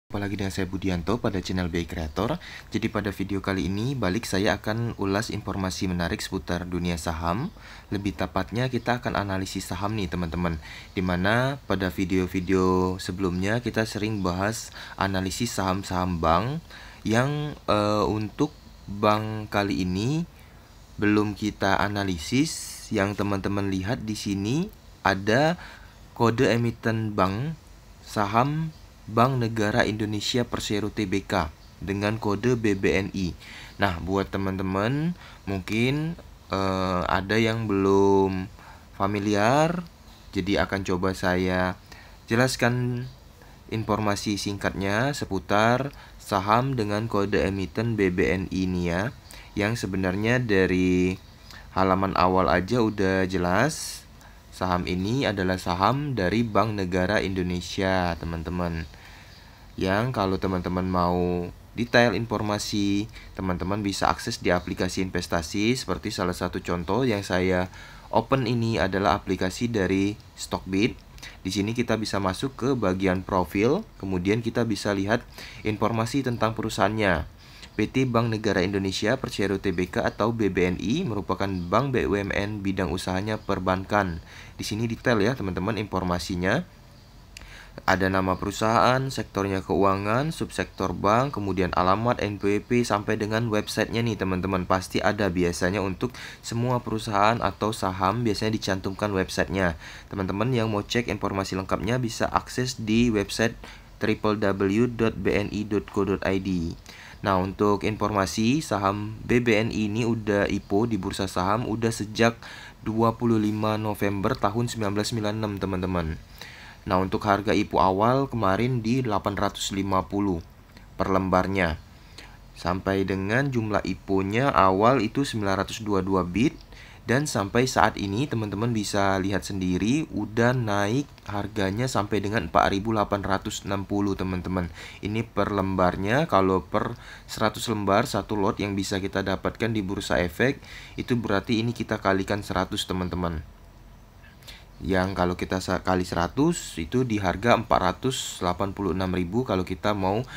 Apalagi dengan saya Budianto pada channel BI Creator. Jadi pada video kali ini saya akan ulas informasi menarik seputar dunia saham. Lebih tepatnya kita akan analisis saham nih teman-teman. Dimana pada video-video sebelumnya kita sering bahas analisis saham-saham bank. Yang untuk bank kali ini belum kita analisis. Yang teman-teman lihat di sini ada kode emiten bank saham Bank Negara Indonesia Persero Tbk dengan kode BBNI. Nah, buat teman-teman mungkin ada yang belum familiar, jadi akan coba saya jelaskan informasi singkatnya seputar saham dengan kode emiten BBNI ini ya. Yang sebenarnya dari halaman awal aja udah jelas. Saham ini adalah saham dari Bank Negara Indonesia, teman-teman. Yang kalau teman-teman mau detail informasi, teman-teman bisa akses di aplikasi investasi. Seperti salah satu contoh yang saya open ini adalah aplikasi dari Stockbit. Di sini kita bisa masuk ke bagian profil, kemudian kita bisa lihat informasi tentang perusahaannya. PT Bank Negara Indonesia Persero Tbk atau BBNI merupakan bank BUMN bidang usahanya perbankan. Di sini detail ya teman-teman informasinya. Ada nama perusahaan, sektornya keuangan, subsektor bank, kemudian alamat, NPWP, sampai dengan websitenya nih teman-teman. Pasti ada biasanya untuk semua perusahaan atau saham biasanya dicantumkan websitenya. Teman-teman yang mau cek informasi lengkapnya bisa akses di website www.bni.co.id. Nah, untuk informasi saham BBNI ini udah IPO di bursa saham udah sejak 25 November tahun 1996 teman-teman. Nah, untuk harga IPO awal kemarin di 850 per lembarnya. Sampai dengan jumlah IPO-nya awal itu 922 bit. Dan sampai saat ini teman-teman bisa lihat sendiri udah naik harganya sampai dengan 4.860 teman-teman. Ini per lembarnya. Kalau per 100 lembar satu lot yang bisa kita dapatkan di Bursa Efek, itu berarti ini kita kalikan 100 teman-teman. Yang kalau kita kali 100 itu di harga 486.000 kalau kita mau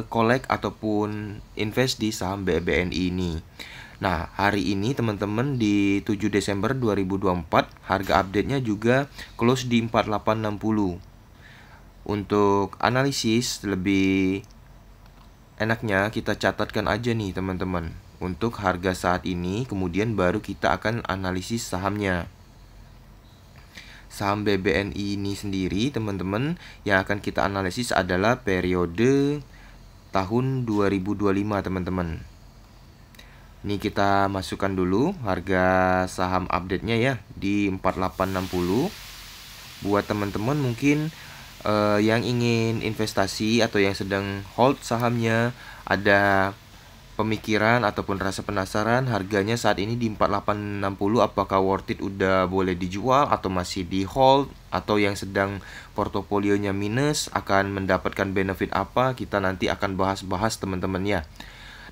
collect ataupun invest di saham BBNI ini. Nah, hari ini teman-teman di 7 Desember 2024 harga update-nya juga close di 4860. Untuk analisis lebih enaknya kita catatkan aja nih teman-teman untuk harga saat ini, kemudian baru kita akan analisis sahamnya. Saham BBNI ini sendiri teman-teman yang akan kita analisis adalah periode tahun 2025 teman-teman. Ini kita masukkan dulu harga saham update-nya ya di 4860. Buat teman-teman mungkin yang ingin investasi atau yang sedang hold sahamnya, ada pemikiran ataupun rasa penasaran harganya saat ini di 4860 apakah worth it, udah boleh dijual atau masih di hold, atau yang sedang portofolionya minus akan mendapatkan benefit apa, kita nanti akan bahas-bahas teman-teman ya.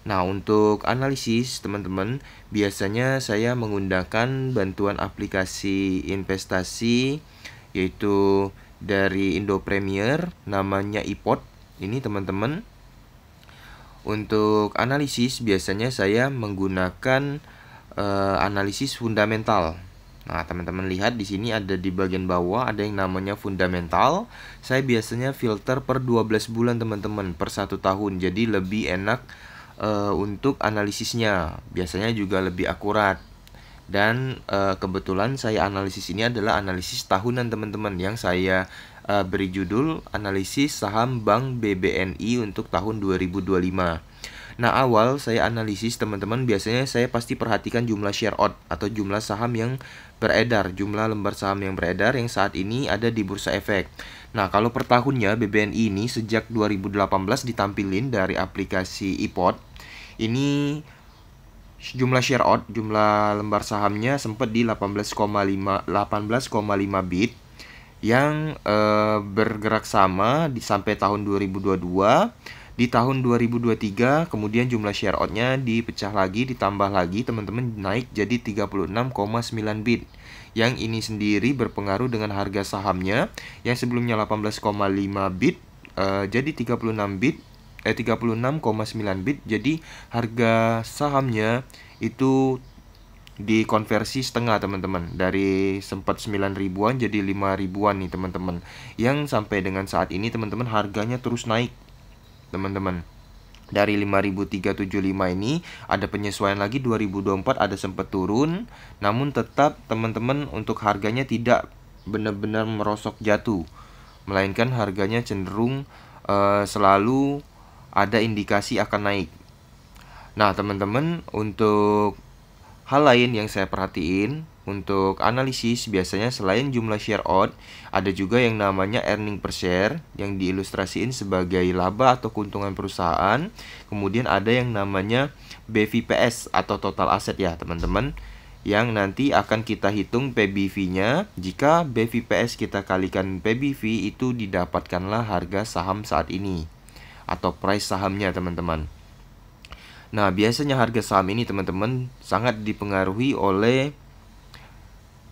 Nah, untuk analisis teman-teman biasanya saya menggunakan bantuan aplikasi investasi yaitu dari Indo Premier, namanya iPod ini teman-teman. Untuk analisis biasanya saya menggunakan analisis fundamental. Nah, teman-teman lihat di sini ada di bagian bawah ada yang namanya fundamental. Saya biasanya filter per 12 bulan teman-teman, per 1 tahun. Jadi lebih enak untuk analisisnya, biasanya juga lebih akurat. Dan kebetulan saya analisis ini adalah analisis tahunan teman-teman, yang saya beri judul analisis saham Bank BBNI untuk tahun 2025. Nah, awal saya analisis teman-teman biasanya saya pasti perhatikan jumlah share out atau jumlah saham yang beredar, jumlah lembar saham yang beredar yang saat ini ada di Bursa Efek. Nah, kalau per tahunnya BBNI ini sejak 2018 ditampilin dari aplikasi iPod. Ini jumlah share out, jumlah lembar sahamnya sempat di 18,5 bit yang bergerak sama sampai tahun 2022. Di tahun 2023 kemudian jumlah share out-nya dipecah lagi, ditambah lagi teman-teman, naik jadi 36,9 bit. Yang ini sendiri berpengaruh dengan harga sahamnya yang sebelumnya 18,5 bit jadi 36,9 bit. Jadi harga sahamnya itu dikonversi setengah teman-teman, dari sempat 9 ribuan jadi 5 ribuan nih teman-teman, yang sampai dengan saat ini teman-teman harganya terus naik teman-teman. Dari 5.375 ini ada penyesuaian lagi, 2024 ada sempat turun, namun tetap teman-teman untuk harganya tidak benar-benar merosok jatuh, melainkan harganya cenderung selalu ada indikasi akan naik. Nah teman-teman, untuk hal lain yang saya perhatiin untuk analisis, biasanya selain jumlah share out, ada juga yang namanya earning per share yang diilustrasiin sebagai laba atau keuntungan perusahaan. Kemudian ada yang namanya BVPS atau total aset ya teman-teman, yang nanti akan kita hitung PBV-nya. Jika BVPS kita kalikan PBV, itu didapatkanlah harga saham saat ini atau price sahamnya teman-teman. Nah, biasanya harga saham ini teman-teman sangat dipengaruhi oleh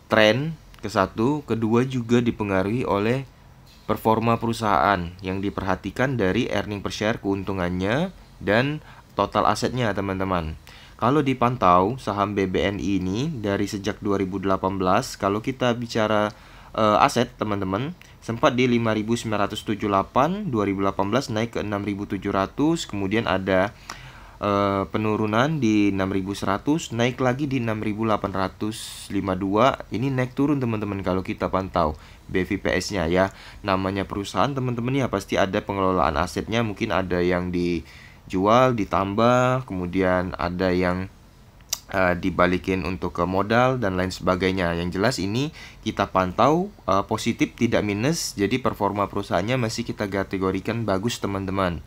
tren, ke satu, kedua juga dipengaruhi oleh performa perusahaan yang diperhatikan dari earning per share, keuntungannya, dan total asetnya teman-teman. Kalau dipantau saham BBNI ini dari sejak 2018, kalau kita bicara aset teman-teman, sempat di 5.978, 2018 naik ke 6.700, kemudian ada penurunan di 6.100, naik lagi di 6.852. Ini naik turun teman-teman kalau kita pantau BVPS-nya ya. Namanya perusahaan teman-teman ya, pasti ada pengelolaan asetnya, mungkin ada yang dijual, ditambah, kemudian ada yang dibalikin untuk ke modal dan lain sebagainya. Yang jelas ini kita pantau positif tidak minus, jadi performa perusahaannya masih kita kategorikan bagus teman-teman.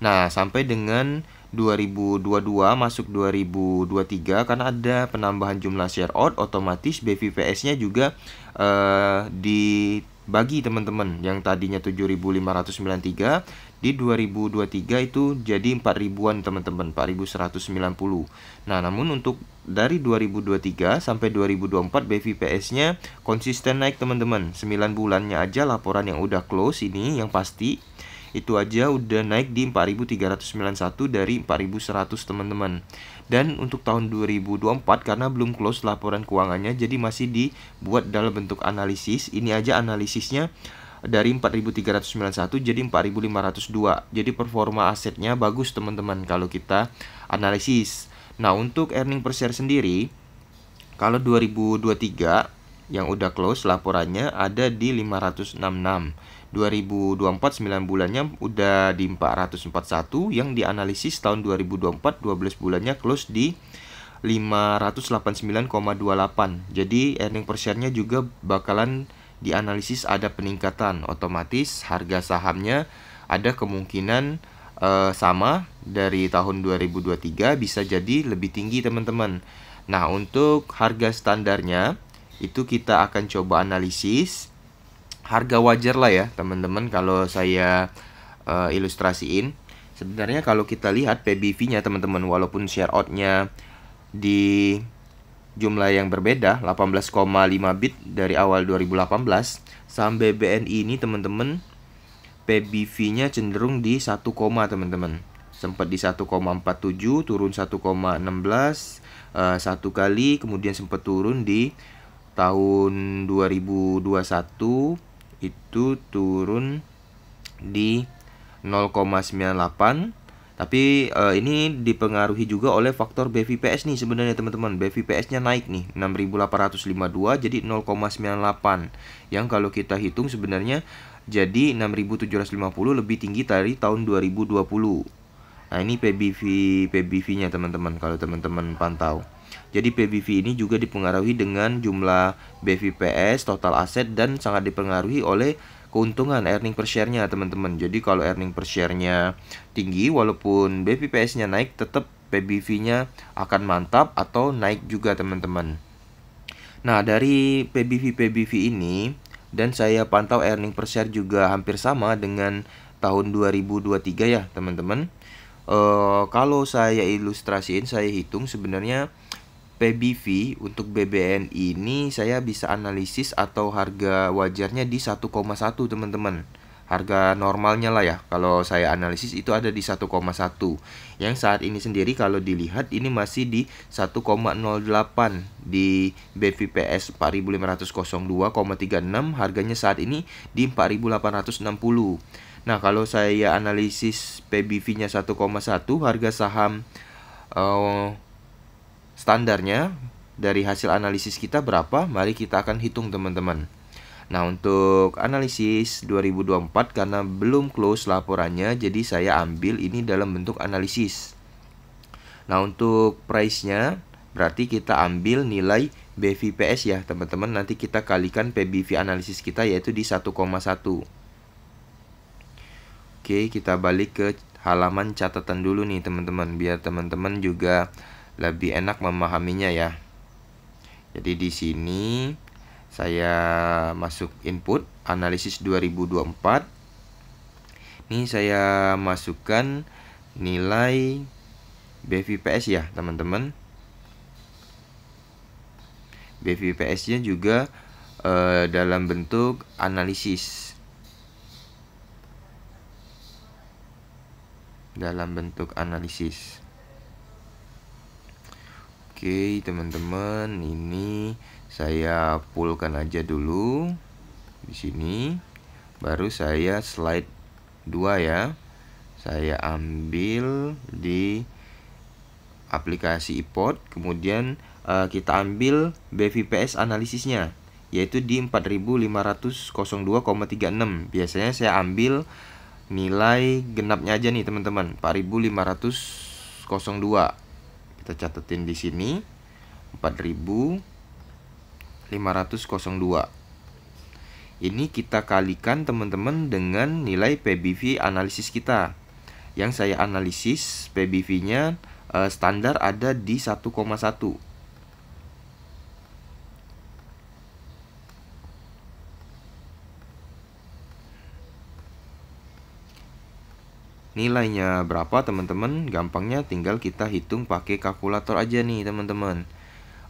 Nah, sampai dengan 2022 masuk 2023, karena ada penambahan jumlah share out, otomatis BVPS-nya juga dibagi teman-teman. Yang tadinya 7.593 di 2023 itu jadi 4 ribuan teman-teman, 4.190. Nah, namun untuk dari 2023 sampai 2024 BVPS-nya konsisten naik teman-teman. 9 bulannya aja laporan yang udah close ini yang pasti itu aja udah naik di 4.391 dari 4.100 teman-teman. Dan untuk tahun 2024 karena belum close laporan keuangannya, jadi masih dibuat dalam bentuk analisis. Ini aja analisisnya dari 4.391 jadi 4.502. Jadi performa asetnya bagus teman-teman kalau kita analisis. Nah, untuk earning per share sendiri, kalau 2023 yang udah close laporannya ada di 566. 2024 9 bulannya udah di 441, yang dianalisis tahun 2024 12 bulannya close di 589,28. Jadi earning per share-nya juga bakalan dianalisis ada peningkatan, otomatis harga sahamnya ada kemungkinan sama dari tahun 2023, bisa jadi lebih tinggi teman-teman. Nah, untuk harga standarnya itu kita akan coba analisis harga wajar lah ya teman-teman. Kalau saya ilustrasiin, sebenarnya kalau kita lihat PBV-nya teman-teman, walaupun share out-nya di jumlah yang berbeda 18,5 bit dari awal 2018, saham BBNI ini teman-teman PBV-nya cenderung di 1, teman-teman. Sempat di 1,47, turun 1,16 satu kali, kemudian sempat turun di tahun 2021 itu turun di 0,98. Tapi ini dipengaruhi juga oleh faktor BVPS nih sebenarnya teman-teman. BVPS-nya naik nih 6.852 jadi 0,98. Yang kalau kita hitung sebenarnya jadi 6.750, lebih tinggi dari tahun 2020. Nah, ini PBV-nya teman-teman kalau teman-teman pantau. Jadi PBV ini juga dipengaruhi dengan jumlah BVPS, total aset, dan sangat dipengaruhi oleh keuntungan earning per share-nya teman-teman. Jadi kalau earning per share-nya tinggi, walaupun BVPS-nya naik, tetap PBV-nya akan mantap atau naik juga teman-teman. Nah, dari PBV ini, dan saya pantau earning per share juga hampir sama dengan tahun 2023 ya teman-teman. Kalau saya ilustrasiin, saya hitung sebenarnya PBV untuk BBN ini saya bisa analisis atau harga wajarnya di 1,1 teman-teman. harga normalnya lah ya. Kalau saya analisis itu ada di 1,1. Yang saat ini sendiri kalau dilihat ini masih di 1,08 di BVPS 4502,36, harganya saat ini di 4860. Nah, kalau saya analisis PBV-nya 1,1, harga saham standarnya dari hasil analisis kita berapa? Mari kita akan hitung teman-teman. Nah, untuk analisis 2024 karena belum close laporannya, jadi saya ambil ini dalam bentuk analisis. Nah, untuk price-nya berarti kita ambil nilai BVPS ya teman-teman. Nanti kita kalikan PBV analisis kita yaitu di 1,1. Oke, kita balik ke halaman catatan dulu nih teman-teman, biar teman-teman juga lebih enak memahaminya ya. Jadi di sini saya masuk input analisis 2024. Ini saya masukkan nilai BVPS ya teman-teman. BVPS-nya juga dalam bentuk analisis. Oke teman-teman, ini saya fullkan aja dulu di sini. Baru saya slide 2 ya. Saya ambil di aplikasi iPod, kemudian kita ambil BVPS analisisnya yaitu di 4502,36. Biasanya saya ambil nilai genapnya aja nih teman-teman, 4502. Kita catetin di sini 4502. Ini kita kalikan teman-teman dengan nilai PBV analisis kita. Yang saya analisis PBV-nya standar ada di 1,1. Nilainya berapa teman-teman? Gampangnya tinggal kita hitung pakai kalkulator aja nih teman-teman.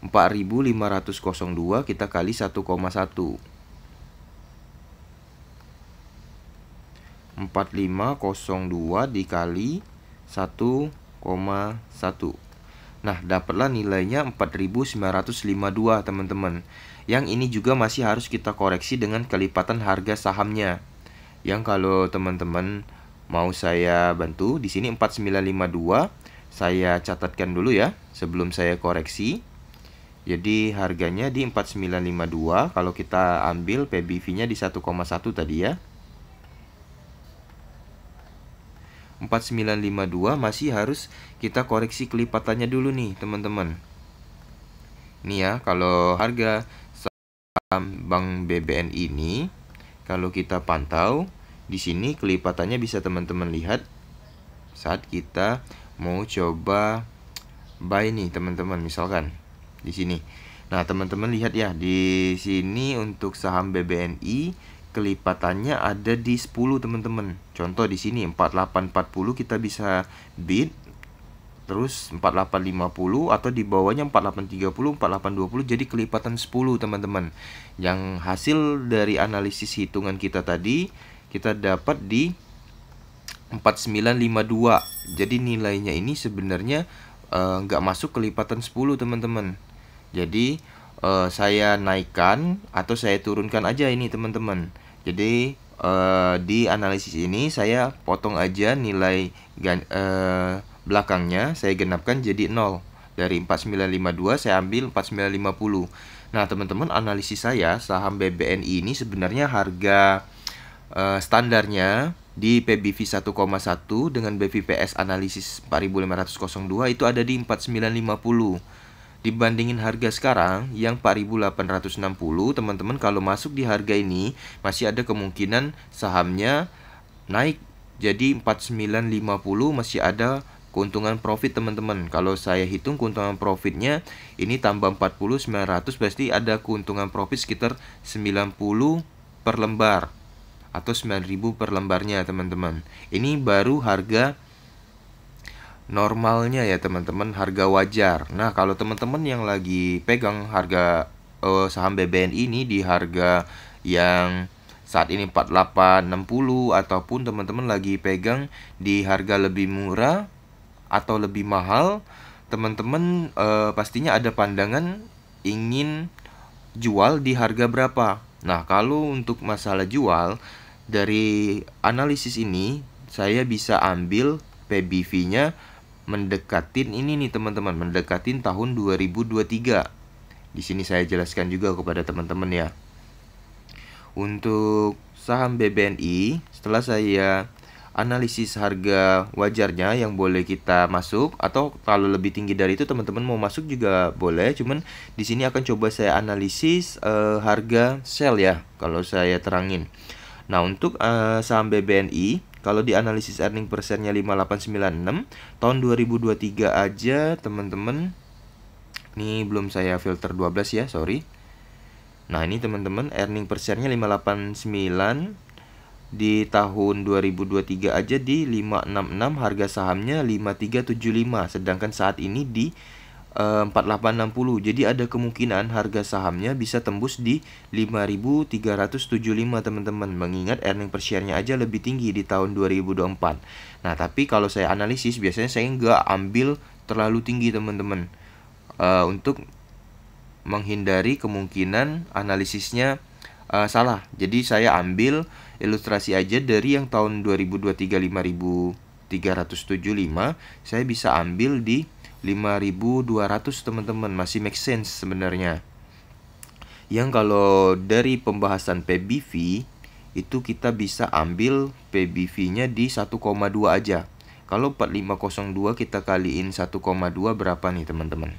4502 kita kali 1,1. 4502 dikali 1,1. Nah, dapatlah nilainya 4952 teman-teman. Yang ini juga masih harus kita koreksi dengan kelipatan harga sahamnya. Yang kalau teman-teman mau saya bantu di sini 4952, saya catatkan dulu ya sebelum saya koreksi. Jadi harganya di 4952, kalau kita ambil PBV-nya di 1,1 tadi ya. 4952 masih harus kita koreksi kelipatannya dulu nih teman-teman. Ini ya, kalau harga saham Bank BBN ini kalau kita pantau di sini kelipatannya bisa teman-teman lihat saat kita mau coba buy nih teman-teman, misalkan di sini. Nah, teman-teman lihat ya, di sini untuk saham BBNI kelipatannya ada di 10 teman-teman. Contoh di sini 4840 kita bisa bid, terus 4850 atau di bawahnya 4830, 4820, jadi kelipatan 10 teman-teman. Yang hasil dari analisis hitungan kita tadi kita dapat di 4952. Jadi nilainya ini sebenarnya nggak masuk kelipatan 10 teman-teman. Jadi saya naikkan atau saya turunkan aja ini teman-teman. Jadi di analisis ini saya potong aja nilai belakangnya, saya genapkan jadi 0. Dari 4952 saya ambil 4950. Nah teman-teman, analisis saya saham BBNI ini sebenarnya harga standarnya di PBV 1,1 dengan BVPS analisis 4502 itu ada di 4950. Dibandingin harga sekarang yang 4860, teman-teman kalau masuk di harga ini masih ada kemungkinan sahamnya naik jadi 4950, masih ada keuntungan profit teman-teman. Kalau saya hitung keuntungan profitnya ini tambah 40, 900, berarti ada keuntungan profit sekitar 90 per lembar atau 9.000 per lembarnya teman-teman. Ini baru harga normalnya ya teman-teman, harga wajar. Nah, kalau teman-teman yang lagi pegang harga saham BBN ini di harga yang saat ini 4860 ataupun teman-teman lagi pegang di harga lebih murah atau lebih mahal, teman-teman pastinya ada pandangan ingin jual di harga berapa. Nah, kalau untuk masalah jual, dari analisis ini saya bisa ambil PBV-nya mendekatin ini nih teman-teman, mendekatin tahun 2023. Di sini saya jelaskan juga kepada teman-teman ya. Untuk saham BBNI, setelah saya analisis harga wajarnya yang boleh kita masuk, atau kalau lebih tinggi dari itu teman-teman mau masuk juga boleh, cuman di sini akan coba saya analisis harga sell ya, kalau saya terangin. Nah, untuk saham BBNI, kalau di analisis earning per share-nya 5896 tahun 2023 aja teman-teman. Ini belum saya filter 12 ya, sorry. Nah, ini teman-teman earning per share-nya 589 di tahun 2023 aja di 566, harga sahamnya 5375, sedangkan saat ini di 4860. Jadi ada kemungkinan harga sahamnya bisa tembus di 5375 teman-teman, mengingat earning per share-nya aja lebih tinggi di tahun 2024. Nah, tapi kalau saya analisis biasanya saya nggak ambil terlalu tinggi teman-teman, untuk menghindari kemungkinan analisisnya salah. Jadi saya ambil ilustrasi aja dari yang tahun 2023 5375, saya bisa ambil di 5200 teman-teman, masih make sense sebenarnya. Yang kalau dari pembahasan PBV itu kita bisa ambil PBV-nya di 1,2 aja. Kalau 4502 kita kaliin 1,2 berapa nih teman-teman?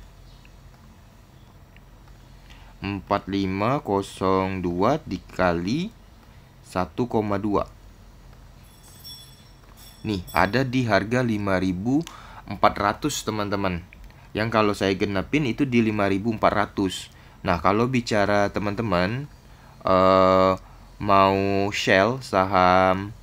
4502 dikali 1,2. Nih, ada di harga 5400 teman-teman. Yang kalau saya genapin itu di 5400. Nah, kalau bicara teman-teman mau Shell saham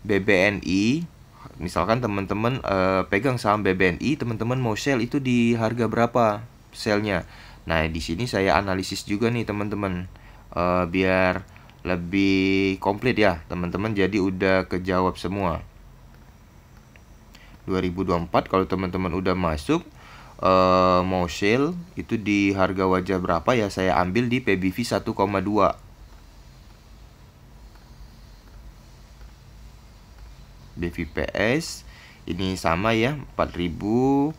BBNI, misalkan teman-teman pegang saham BBNI, teman-teman mau sell itu di harga berapa sellnya? Nah, di sini saya analisis juga nih teman-teman, biar lebih komplit ya teman-teman, jadi udah kejawab semua. 2024 kalau teman-teman udah masuk mau sell itu di harga wajar berapa ya, saya ambil di PBV 1,2. BVPS ini sama ya, 4502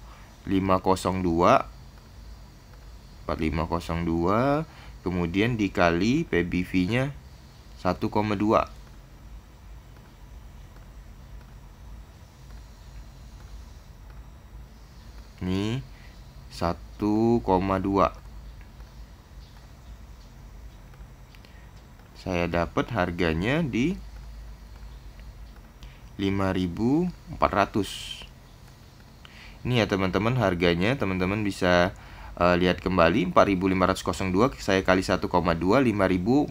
kemudian dikali PBV-nya 1,2. Ini 1,2. Saya dapat harganya di 5400. Ini ya teman-teman harganya, teman-teman bisa lihat kembali 4502 saya kali 1,2 5402.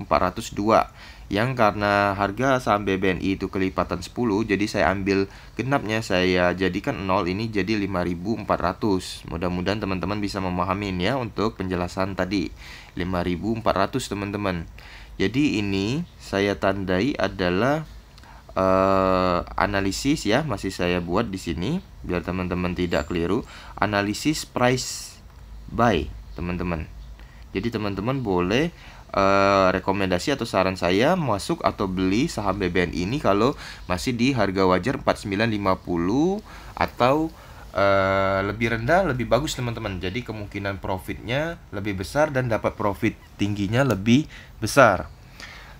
Yang karena harga saham BBNI itu kelipatan 10, jadi saya ambil genapnya, saya jadikan 0, ini jadi 5400. Mudah-mudahan teman-teman bisa memahamin ya untuk penjelasan tadi 5400 teman-teman. Jadi ini saya tandai adalah analisis ya, masih saya buat di sini biar teman-teman tidak keliru. Analisis price buy teman-teman. Jadi teman-teman boleh rekomendasi atau saran saya masuk atau beli saham BBNI ini kalau masih di harga wajar 4950 atau lebih rendah lebih bagus teman-teman. Jadi kemungkinan profitnya lebih besar dan dapat profit tingginya lebih besar.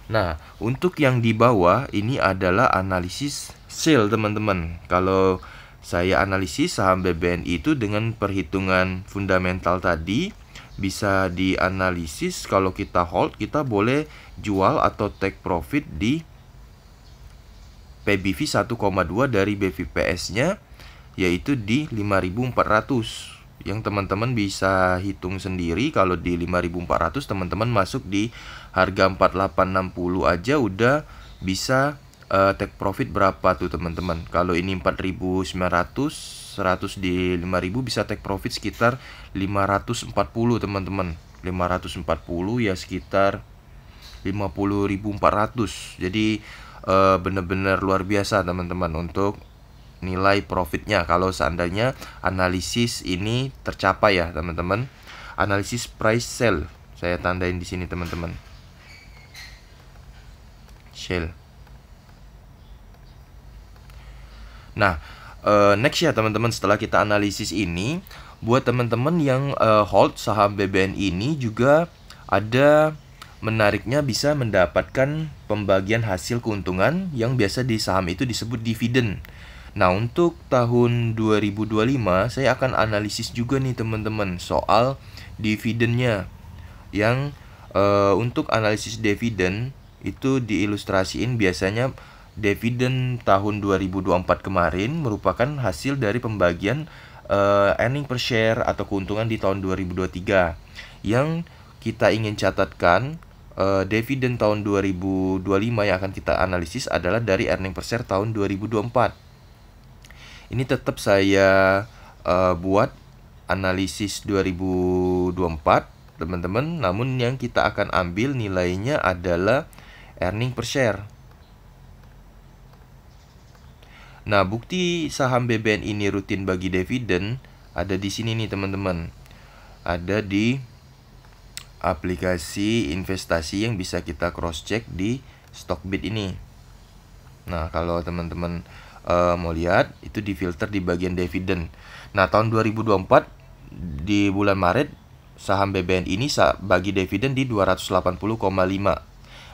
Nah, untuk yang di bawah ini adalah analisis sell teman-teman. Kalau saya analisis saham BBNI itu dengan perhitungan fundamental tadi, bisa dianalisis kalau kita hold, kita boleh jual atau take profit di PBV 1,2 dari BVPS-nya, yaitu di 5400. Yang teman-teman bisa hitung sendiri, kalau di 5400 teman-teman masuk di harga 4860 aja udah bisa take profit berapa tuh teman-teman. Kalau ini 4900, 100 di 5000 bisa take profit sekitar 540 teman-teman. 540 ya sekitar 50.400. Jadi benar-benar luar biasa teman-teman untuk nilai profitnya kalau seandainya analisis ini tercapai ya teman-teman. Analisis price sale saya tandain di sini teman-teman. Sale. Nah, next ya teman-teman, setelah kita analisis ini, buat teman-teman yang hold saham BBN ini juga ada menariknya, bisa mendapatkan pembagian hasil keuntungan yang biasa di saham itu disebut dividen. Nah, untuk tahun 2025 saya akan analisis juga nih teman-teman soal dividennya. Yang untuk analisis dividen itu diilustrasiin biasanya dividen tahun 2024 kemarin merupakan hasil dari pembagian earning per share atau keuntungan di tahun 2023. Yang kita ingin catatkan, dividen tahun 2025 yang akan kita analisis adalah dari earning per share tahun 2024. Ini tetap saya buat analisis 2024 teman-teman, namun yang kita akan ambil nilainya adalah earning per share. Nah, bukti saham BBN ini rutin bagi dividen ada di sini nih teman-teman. Ada di aplikasi investasi yang bisa kita cross check di Stockbit ini. Nah, kalau teman-teman mau lihat, itu difilter di bagian dividen. Nah, tahun 2024 di bulan Maret saham BBN ini bagi dividen di 280,5.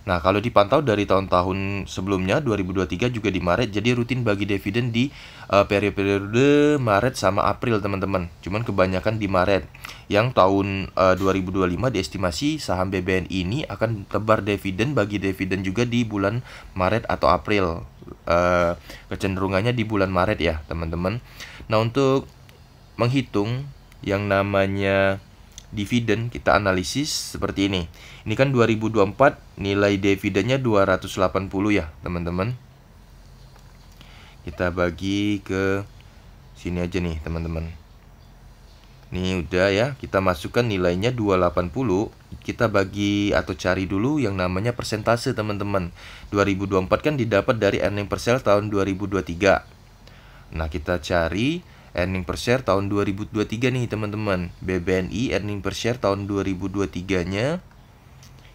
Nah, kalau dipantau dari tahun-tahun sebelumnya 2023 juga di Maret, jadi rutin bagi dividen di periode Maret sama April teman-teman. Cuman kebanyakan di Maret. Yang tahun 2025 diestimasi saham BBN ini akan tebar dividen bagi dividen juga di bulan Maret atau April. Kecenderungannya di bulan Maret ya teman-teman. Nah, untuk menghitung yang namanya dividen kita analisis seperti ini. Ini kan 2024 nilai dividennya 280 ya teman-teman. Kita bagi ke sini aja nih teman-teman. Ini udah ya, kita masukkan nilainya 280. Kita bagi atau cari dulu yang namanya persentase teman-teman. 2024 kan didapat dari earning per share tahun 2023. Nah, kita cari earning per share tahun 2023 nih teman-teman. BBNI earning per share tahun 2023-nya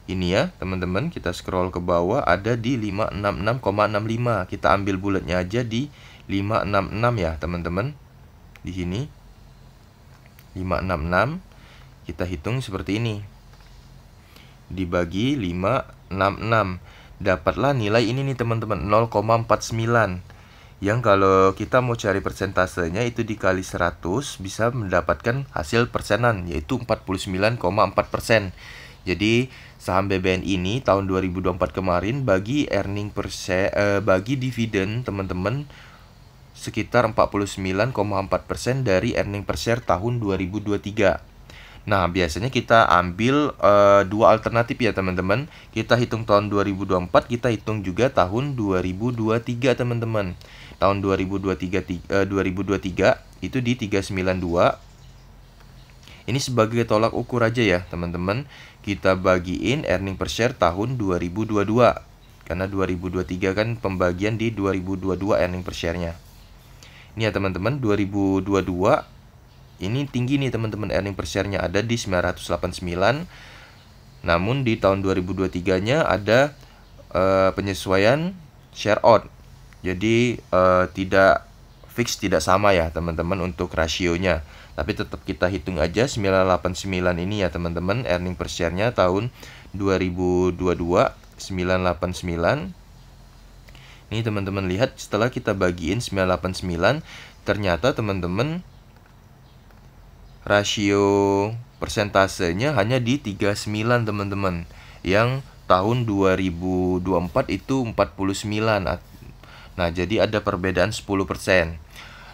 ini ya teman-teman, kita scroll ke bawah ada di 566,65. Kita ambil bulatnya aja di 566 ya teman-teman. Di sini 566 kita hitung seperti ini. Dibagi 566 dapatlah nilai ini nih teman-teman, 0,49. Yang kalau kita mau cari persentasenya itu dikali 100 bisa mendapatkan hasil persenan, yaitu 49,4%. Jadi saham BBN ini tahun 2024 kemarin bagi earning per share, bagi dividen teman-teman sekitar 49,4% dari earning per share tahun 2023. Nah, biasanya kita ambil dua alternatif ya teman-teman. Kita hitung tahun 2024, kita hitung juga tahun 2023 teman-teman. Tahun 2023 itu di 392. Ini sebagai tolak ukur aja ya teman-teman. Kita bagiin earning per share tahun 2022. Karena 2023 kan pembagian di 2022 earning per share-nya. Ini ya teman-teman, 2022 ini tinggi nih teman-teman, earning per share-nya ada di 989. Namun di tahun 2023-nya ada penyesuaian share out. Jadi tidak fix, tidak sama ya teman-teman untuk rasionya. Tapi tetap kita hitung aja 989 ini ya teman-teman, earning per share-nya tahun 2022 989. Ini teman-teman lihat, setelah kita bagiin 989, ternyata teman-teman rasio persentasenya hanya di 39 teman-teman. Yang tahun 2024 itu 49. Nah, jadi ada perbedaan 10%.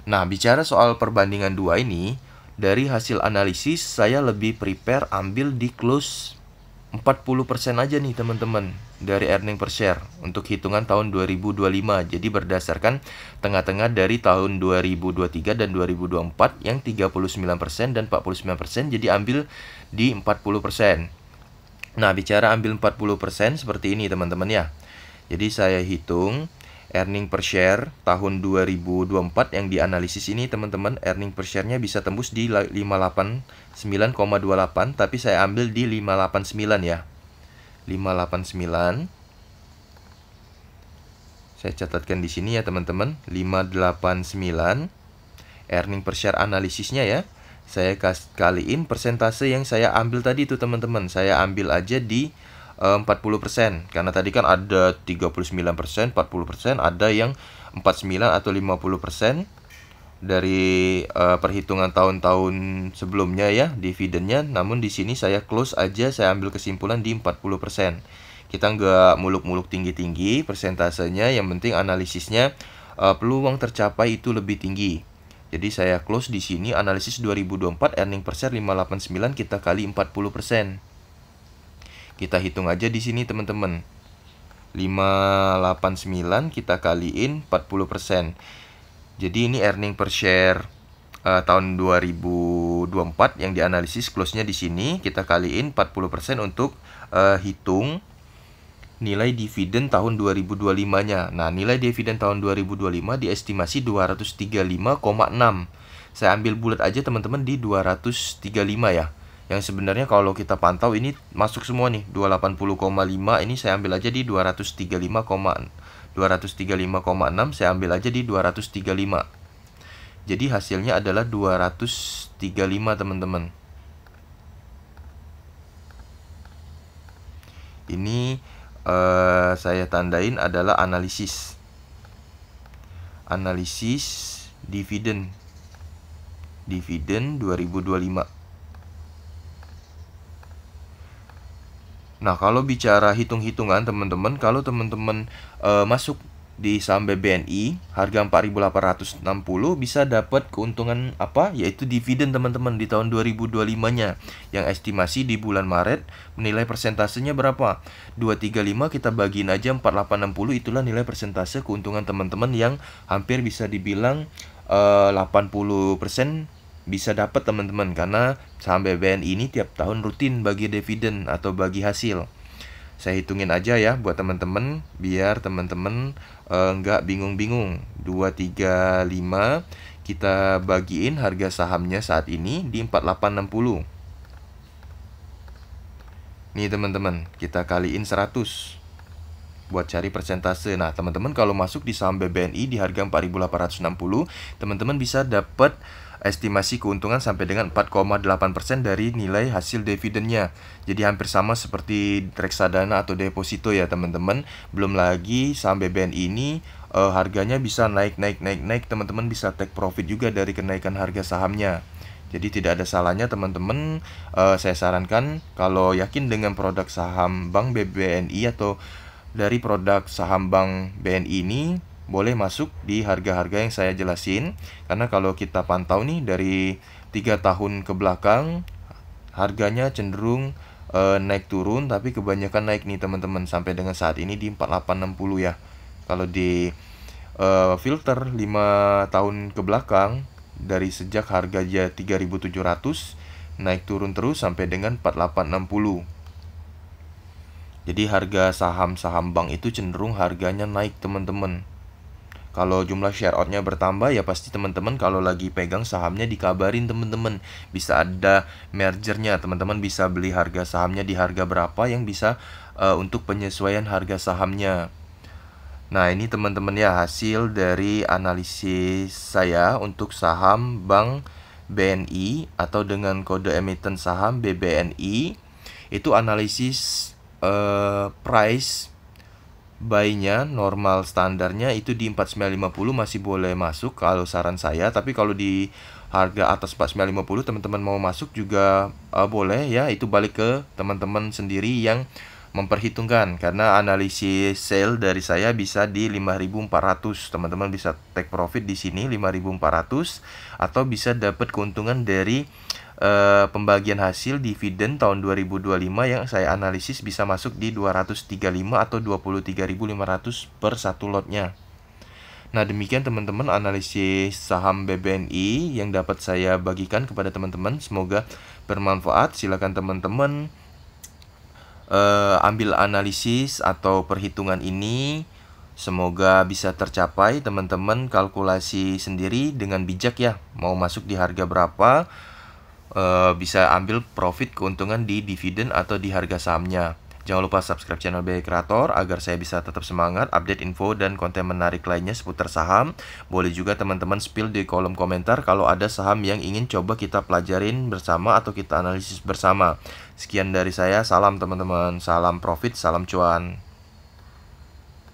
Nah, bicara soal perbandingan dua ini, dari hasil analisis saya lebih prepare ambil di close 40% aja nih teman-teman dari earning per share untuk hitungan tahun 2025. Jadi berdasarkan tengah-tengah dari tahun 2023 dan 2024 yang 39% dan 49%, jadi ambil di 40%. Nah, bicara ambil 40% seperti ini teman-teman ya. Jadi saya hitung earning per share tahun 2024 yang dianalisis ini teman-teman, earning per share-nya bisa tembus di 589,28, tapi saya ambil di 589 ya. 589. Saya catatkan di sini ya teman-teman, 589 earning per share analisisnya ya. Saya kaliin persentase yang saya ambil tadi itu teman-teman. Saya ambil aja di 40%, karena tadi kan ada 39%, 40%, ada yang 49 atau 50% dari perhitungan tahun-tahun sebelumnya ya dividennya. Namun di sini saya close aja, saya ambil kesimpulan di 40%. Kita nggak muluk-muluk tinggi-tinggi persentasenya, yang penting analisisnya peluang tercapai itu lebih tinggi. Jadi saya close di sini analisis 2024 earning per share 589 kita kali 40%. Kita hitung aja di sini teman-teman. 589 kita kaliin 40%. Jadi ini earning per share tahun 2024 yang dianalisis close-nya di sini, kita kaliin 40% untuk hitung nilai dividen tahun 2025-nya. Nah, nilai dividen tahun 2025 diestimasi 235,6. Saya ambil bulat aja teman-teman di 235 ya. Yang sebenarnya kalau kita pantau ini masuk semua nih, 280,5 ini saya ambil aja di 235,6, saya ambil aja di 235. Jadi hasilnya adalah 235 teman-teman. Ini saya tandain adalah analisis dividen 2025. Nah, kalau bicara hitung-hitungan teman-teman, kalau teman-teman masuk di saham BBNI harga 4.860 bisa dapat keuntungan apa? Yaitu dividen teman-teman di tahun 2025-nya. Yang estimasi di bulan Maret nilai persentasenya berapa? 235 kita bagiin aja 4.860, itulah nilai persentase keuntungan teman-teman yang hampir bisa dibilang 80% bisa dapat teman-teman, karena saham BBNI ini tiap tahun rutin bagi dividen atau bagi hasil. Saya hitungin aja ya buat teman-teman biar teman-teman nggak bingung-bingung. 235 kita bagiin harga sahamnya saat ini di 4860. Nih teman-teman, kita kaliin 100 buat cari persentase. Nah, teman-teman kalau masuk di saham BBNI di harga 4.860, teman-teman bisa dapat estimasi keuntungan sampai dengan 4,8% dari nilai hasil dividennya. Jadi hampir sama seperti reksadana atau deposito ya teman-teman. Belum lagi saham BBNI ini harganya bisa naik teman-teman bisa take profit juga dari kenaikan harga sahamnya. Jadi tidak ada salahnya teman-teman, saya sarankan kalau yakin dengan produk saham Bank BBNI atau dari produk saham Bank BNI ini, boleh masuk di harga-harga yang saya jelasin. Karena kalau kita pantau nih dari 3 tahun ke belakang, harganya cenderung naik turun, tapi kebanyakan naik nih teman-teman, sampai dengan saat ini di 4860 ya. Kalau di filter 5 tahun ke belakang, dari sejak harganya 3.700 naik turun terus sampai dengan 4860. Jadi harga saham-saham bank itu cenderung harganya naik teman-teman. Kalau jumlah share out-nya bertambah ya pasti teman-teman kalau lagi pegang sahamnya dikabarin teman-teman. Bisa ada mergernya, teman-teman bisa beli harga sahamnya di harga berapa yang bisa untuk penyesuaian harga sahamnya. Nah, ini teman-teman ya hasil dari analisis saya untuk saham Bank BNI atau dengan kode emiten saham BBNI. Itu analisis price buy-nya normal standarnya itu di 4950 masih boleh masuk kalau saran saya. Tapi kalau di harga atas 4950 teman-teman mau masuk juga boleh ya. Itu balik ke teman-teman sendiri yang memperhitungkan, karena analisis sale dari saya bisa di 5.400. Teman-teman bisa take profit di sini 5.400 atau bisa dapat keuntungan dari pembagian hasil dividen tahun 2025 yang saya analisis bisa masuk di 235 atau 23.500 per satu lotnya. Nah, demikian teman-teman analisis saham BBNI yang dapat saya bagikan kepada teman-teman. Semoga bermanfaat. Silakan teman-teman ambil analisis atau perhitungan ini. Semoga bisa tercapai teman-teman, kalkulasi sendiri dengan bijak ya. Mau masuk di harga berapa, bisa ambil profit keuntungan di dividen atau di harga sahamnya. Jangan lupa subscribe channel BI Creator agar saya bisa tetap semangat update info dan konten menarik lainnya seputar saham. Boleh juga teman-teman spill di kolom komentar kalau ada saham yang ingin coba kita pelajarin bersama atau kita analisis bersama. Sekian dari saya, salam teman-teman, salam profit, salam cuan.